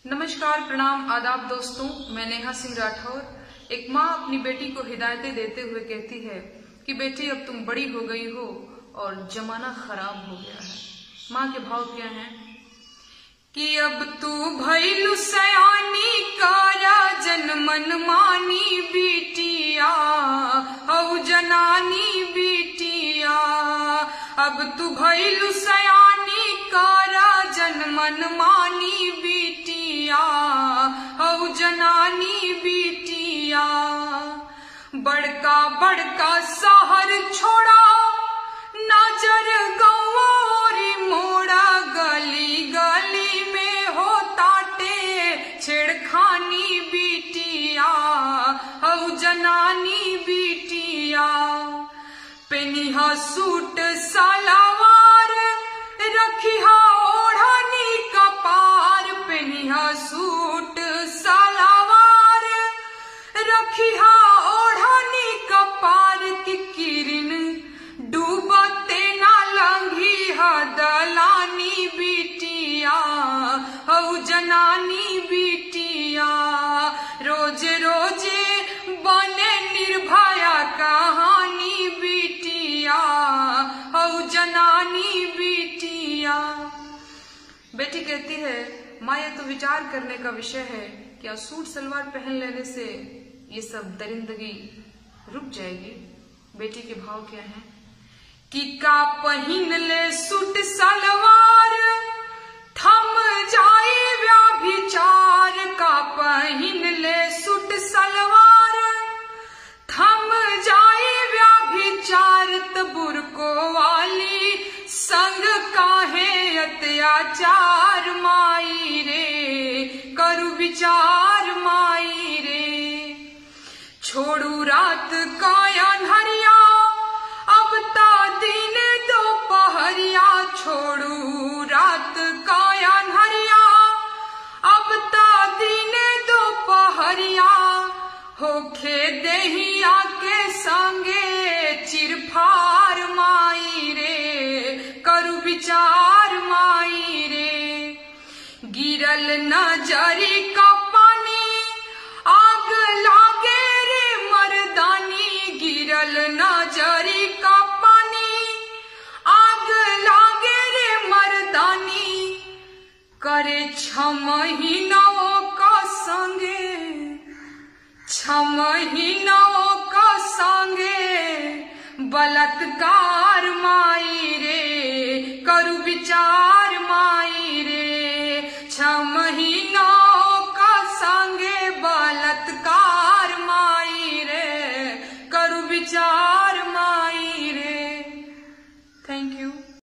नमस्कार, प्रणाम, आदाब दोस्तों। मैं नेहा सिंह राठौर। एक माँ अपनी बेटी को हिदायतें देते हुए कहती है कि बेटी अब तुम बड़ी हो गई हो और जमाना खराब हो गया है। माँ के भाव क्या हैं कि अब तू भइलु सयानी कारा जनमन मानी बिटिया हऊ जनानी बिटिया। अब तू भइलु सयानी कारा जनमन मानी बिटिया हऊ जनानी बिटिया। बड़का बड़का शहर छोड़ा नजर गौरी मोड़ा गली गली में हो ताटे छेड़खानी बिटिया हऊ जनानी बिटिया। पेनिहा सूट सलवार रखिहा ओढ़नी कपार। पेनिहा सूट सलवार रखिहा ओढ़नी कपार की किरण डूबते ना लंघी दलानी बिटिया हऊ जनानी बिटिया। रोज रोजे बने निर्भया कहानी बिटिया हऊ जनानी बिटिया। बेटी कहती है, माँ ये तो विचार करने का विषय है, क्या सूट सलवार पहन लेने से ये सब दरिंदगी रुक जाएगी। बेटी के भाव क्या हैं कि का पहिन ले सूट सलवार थम जाए व्याभिचार। का पहिन ले सूट सलवार थम जाए व्याभिचार। तबुर को वाली संग काहे अत्याचार माई रे करु विचार माई रे। छोड़ू रात का अन्हरिया अब ता दिन दोपहरिया। छोड़ू रात का अन्हरिया अब ता दिन दोपहरिया। होखे देहिया के संगे चिरफार माई रे करु विचार माई रे। गिरल नजरी का पानी आग लागे रे मर्दानी। गिरल नजरी का पानी आग लागे रे मर्दानी। करे 6 महीनों का संगे 6 महीनों का संगे बलात्कार माई रे करु विचार माई रे। 6